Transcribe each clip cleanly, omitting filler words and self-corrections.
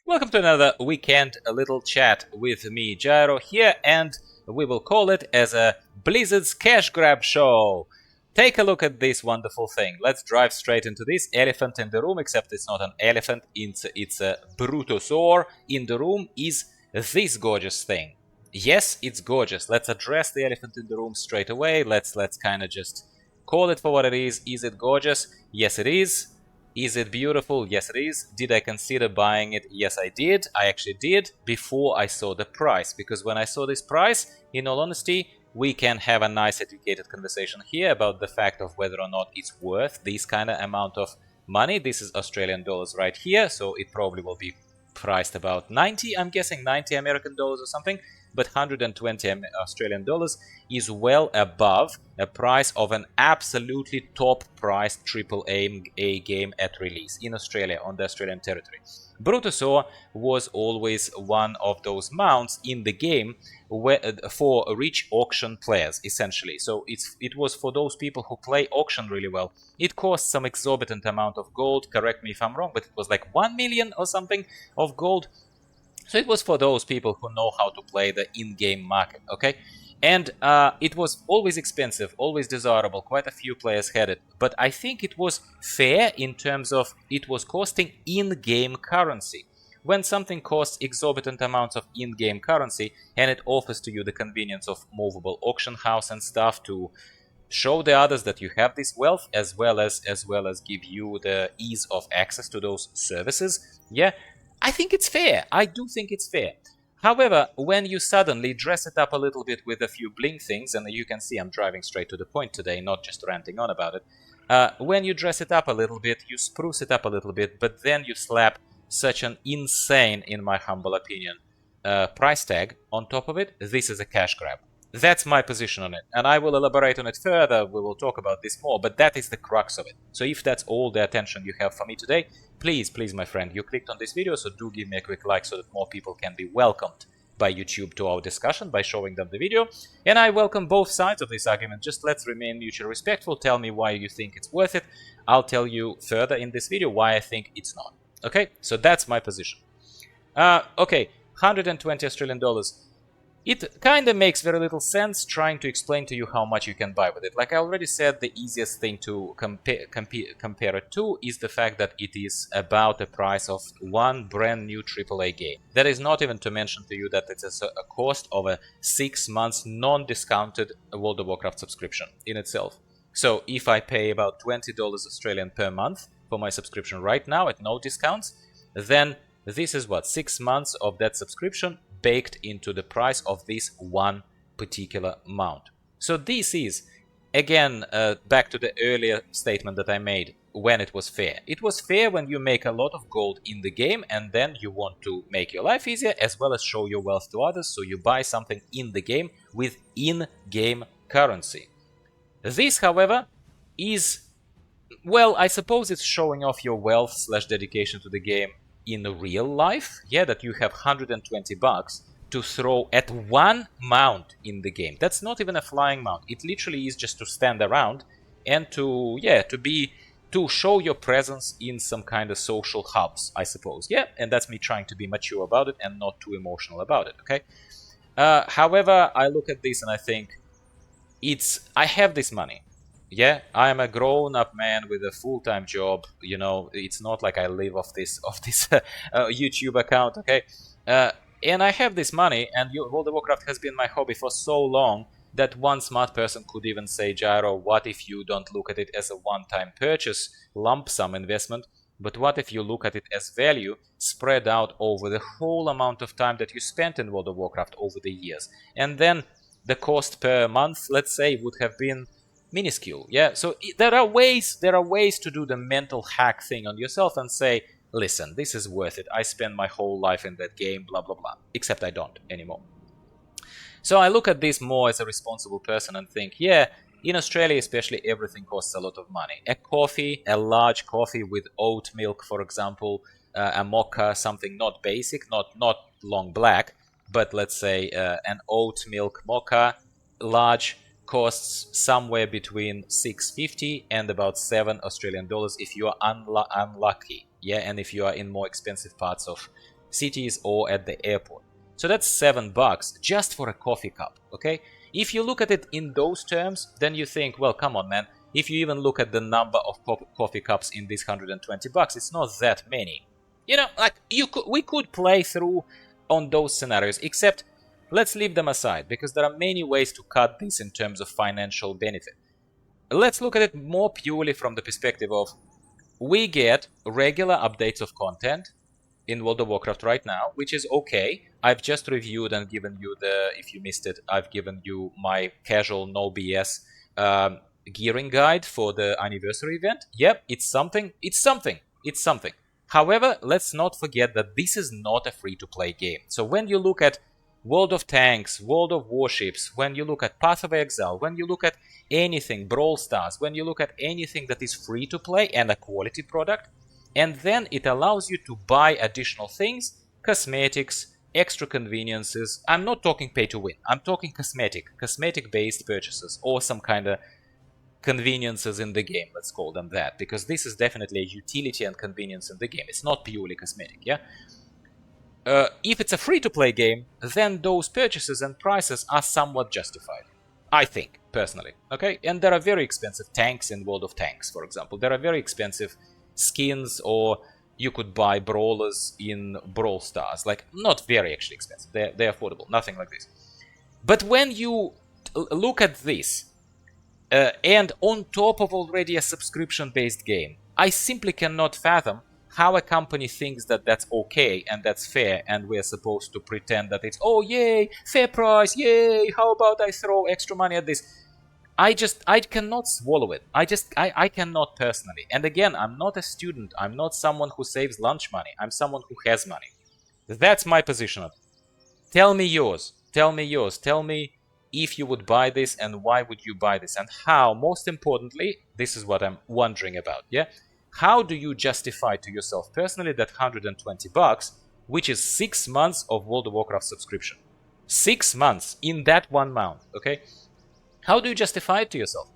Welcome to another weekend little chat with me, Gyro, here, and we will call it as a Blizzard's Cash Grab Show. Take a look at this wonderful thing. Let's drive straight into this elephant in the room, except it's not an elephant, it's a Brutosaur. In the room is this gorgeous thing. Yes, it's gorgeous. Let's address the elephant in the room straight away. Let's kind of just call it for what it is. Is it gorgeous? Yes, it is. Is it beautiful? Yes, it is. Did I consider buying it? Yes, I did. I actually did before I saw the price. Because when I saw this price, in all honesty, we can have a nice educated conversation here about the fact of whether or not it's worth this kind of amount of money. This is Australian dollars right here, so it probably will be priced about 90, I'm guessing 90 American dollars or something. But 120 Australian dollars is well above a price of an absolutely top-priced AAA game at release in Australia, on the Australian territory. Brutosaur was always one of those mounts in the game for rich auction players, essentially. So it was for those people who play auction really well. It cost some exorbitant amount of gold, correct me if I'm wrong, but it was like 1 million or something of gold. So it was for those people who know how to play the in-game market, okay? And it was always expensive, always desirable. Quite a few players had it. But I think it was fair in terms of it was costing in-game currency. When something costs exorbitant amounts of in-game currency and it offers to you the convenience of movable auction house and stuff to show the others that you have this wealth, as well as give you the ease of access to those services, yeah, I think it's fair. I do think it's fair. However, when you suddenly dress it up a little bit with a few bling things, and you can see I'm driving straight to the point today, not just ranting on about it. When you dress it up a little bit, you spruce it up a little bit, but then you slap such an insane, in my humble opinion, price tag on top of it, this is a cash grab. That's my position on it, and I will elaborate on it further. We will talk about this more, but that is the crux of it. So if that's all the attention you have for me today, please, my friend, you clicked on this video, so do give me a quick like so that more people can be welcomed by YouTube to our discussion by showing them the video. And I welcome both sides of this argument. Just let's remain mutually respectful. Tell me why you think it's worth it. I'll tell you further in this video why I think it's not. Okay, so that's my position. Okay, 120 Australian dollars. It kind of makes very little sense trying to explain to you how much you can buy with it. Like I already said, the easiest thing to compare it to is the fact that it is about the price of one brand new AAA game. That is not even to mention to you that it's a cost of a 6 months non-discounted World of Warcraft subscription in itself. So if I pay about $20 Australian per month for my subscription right now at no discounts, then this is what, 6 months of that subscription baked into the price of this one particular mount. So this is, again, back to the earlier statement that I made when it was fair. It was fair when you make a lot of gold in the game and then you want to make your life easier as well as show your wealth to others, so you buy something in the game with in-game currency. This, however, is, well, I suppose it's showing off your wealth / dedication to the game in real life, yeah, that you have 120 bucks to throw at one mount in the game. That's not even a flying mount. It literally is just to stand around and to show your presence in some kind of social hubs, I suppose. Yeah, and that's me trying to be mature about it and not too emotional about it, okay? However, I look at this and I think, I have this money. Yeah, I am a grown-up man with a full-time job. You know, it's not like I live off this YouTube account, okay? And I have this money, and World of Warcraft has been my hobby for so long that one smart person could even say, Gyro, what if you don't look at it as a one-time purchase, lump sum investment, but what if you look at it as value spread out over the whole amount of time that you spent in World of Warcraft over the years? And then the cost per month, let's say, would have been minuscule. Yeah, so there are ways to do the mental hack thing on yourself and say, listen, this is worth it. I spend my whole life in that game, blah blah blah. Except I don't anymore. So I look at this more as a responsible person and think, yeah, in Australia especially, everything costs a lot of money. A coffee, a large coffee with oat milk, for example, a mocha, something not basic, not long black, but let's say an oat milk mocha, large, costs somewhere between $6.50 and about $7 Australian dollars if you are unlucky. Yeah, and if you are in more expensive parts of cities or at the airport. So that's $7 just for a coffee cup, okay? If you look at it in those terms, then you think, well, come on, man. If you even look at the number of coffee cups in these $120, it's not that many. You know, like we could play through on those scenarios, except let's leave them aside because there are many ways to cut this in terms of financial benefit. Let's look at it more purely from the perspective of we get regular updates of content in World of Warcraft right now, which is okay. I've just reviewed and given you if you missed it, I've given you my casual, no BS gearing guide for the anniversary event. Yep, it's something. However, let's not forget that this is not a free-to-play game. So when you look at World of Tanks, World of Warships, when you look at Path of Exile, when you look at anything, Brawl Stars, when you look at anything that is free-to-play and a quality product, and then it allows you to buy additional things, cosmetics, extra conveniences. I'm not talking pay-to-win. I'm talking cosmetic-based purchases or some kind of conveniences in the game, let's call them that, because this is definitely a utility and convenience in the game. It's not purely cosmetic, yeah? If it's a free-to-play game, then those purchases and prices are somewhat justified. I think, personally, okay? And there are very expensive tanks in World of Tanks, for example. There are very expensive skins, or you could buy brawlers in Brawl Stars. Like, not very actually expensive. They're affordable, nothing like this. But when you look at this, and on top of already a subscription-based game, I simply cannot fathom how a company thinks that that's okay and that's fair, and we're supposed to pretend that it's, oh yay, fair price, yay, how about I throw extra money at this? I cannot swallow it. I cannot personally. And again, I'm not a student. I'm not someone who saves lunch money. I'm someone who has money. That's my position on it. Tell me yours. Tell me if you would buy this and why would you buy this and how. Most importantly, this is what I'm wondering about, yeah? How do you justify to yourself personally that $120, which is 6 months of World of Warcraft subscription? 6 months in that one mount, okay? How do you justify it to yourself?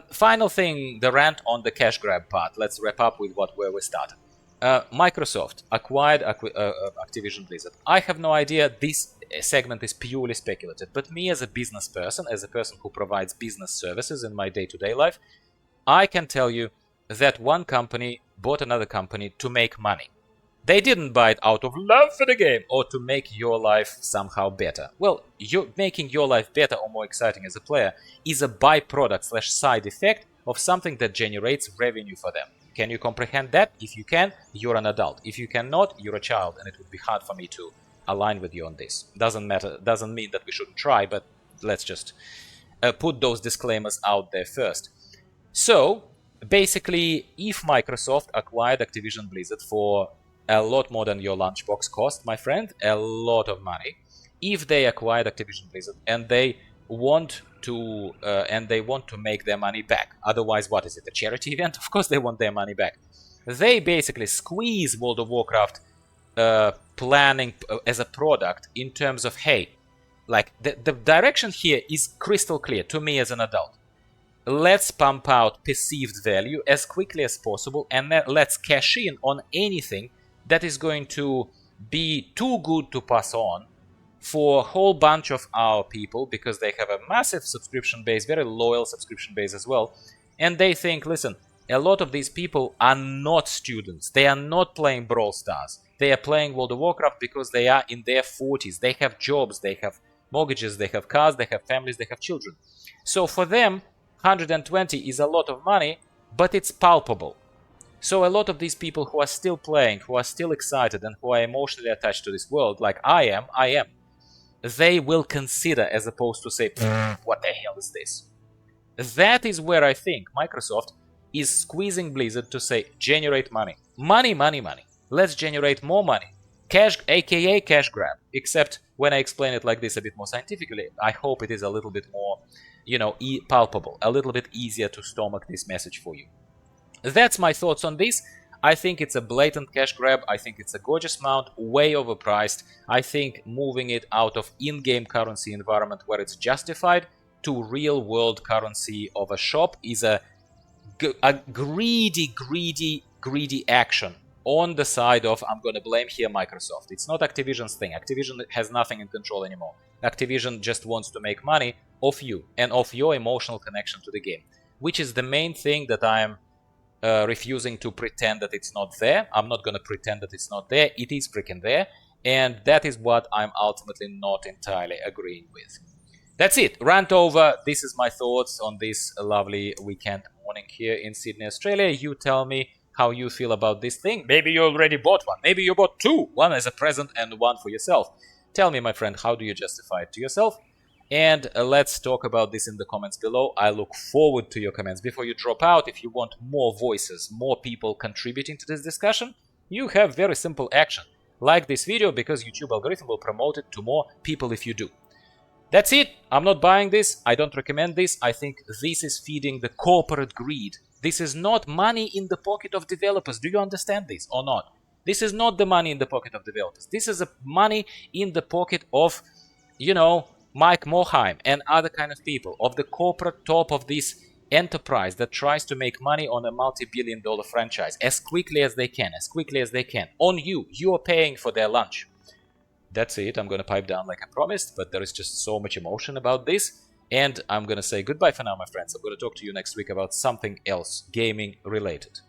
Final thing, the rant on the cash grab part. Let's wrap up with where we started. Microsoft acquired Activision Blizzard. I have no idea. This segment is purely speculative. But me as a business person, as a person who provides business services in my day-to-day life, I can tell you that one company bought another company to make money. They didn't buy it out of love for the game or to make your life somehow better. Well, making your life better or more exciting as a player is a byproduct / side effect of something that generates revenue for them. Can you comprehend that? If you can, you're an adult. If you cannot, you're a child, and it would be hard for me to align with you on this. Doesn't matter. Doesn't mean that we shouldn't try, but let's just put those disclaimers out there first. So, basically, if Microsoft acquired Activision Blizzard for a lot more than your lunchbox cost, my friend, a lot of money. If they acquired Activision Blizzard and they want to make their money back, otherwise, what is it? A charity event? Of course, they want their money back. They basically squeeze World of Warcraft planning as a product in terms of, hey, like the direction here is crystal clear to me as an adult. Let's pump out perceived value as quickly as possible, and let's cash in on anything that is going to be too good to pass on for a whole bunch of our people, because they have a massive subscription base, very loyal subscription base as well. And they think, listen, a lot of these people are not students. They are not playing Brawl Stars. They are playing World of Warcraft because they are in their 40s. They have jobs, they have mortgages, they have cars, they have families, they have children. So for them, 120 is a lot of money, but it's palpable. So a lot of these people who are still playing, who are still excited, and who are emotionally attached to this world, like I am, they will consider, as opposed to say, what the hell is this? That is where I think Microsoft is squeezing Blizzard to say, generate money. Money. Let's generate more money. Cash, aka cash grab. Except when I explain it like this a bit more scientifically, I hope it is a little bit more, palpable, a little bit easier to stomach this message for you. That's my thoughts on this. I think it's a blatant cash grab. I think it's a gorgeous mount, way overpriced. I think moving it out of in-game currency environment where it's justified to real-world currency of a shop is a greedy action on the side of I'm gonna blame here Microsoft. It's not Activision's thing. Activision has nothing in control anymore. Activision just wants to make money off you and off your emotional connection to the game, which is the main thing that I'm refusing to pretend that it's not there. I'm not gonna pretend that it's not there. It is freaking there, and that is what I'm ultimately not entirely agreeing with. That's it. Rant over. This is my thoughts on this lovely weekend morning here in Sydney, Australia. You tell me how you feel about this thing. Maybe you already bought one. Maybe you bought two. One as a present and one for yourself. Tell me, my friend, how do you justify it to yourself? And let's talk about this in the comments below. I look forward to your comments. Before you drop out, if you want more voices, more people contributing to this discussion, you have very simple action. Like this video, because YouTube algorithm will promote it to more people if you do. That's it. I'm not buying this. I don't recommend this. I think this is feeding the corporate greed. This is not money in the pocket of developers. Do you understand this or not? This is not the money in the pocket of developers. This is money in the pocket of, you know, Mike Morhaime and other kind of people, of the corporate top of this enterprise that tries to make money on a multi-billion-dollar franchise as quickly as they can, on you. You are paying for their lunch. That's it. I'm gonna pipe down like I promised, but there is just so much emotion about this, and I'm gonna say goodbye for now, my friends. I'm gonna talk to you next week about something else, gaming related.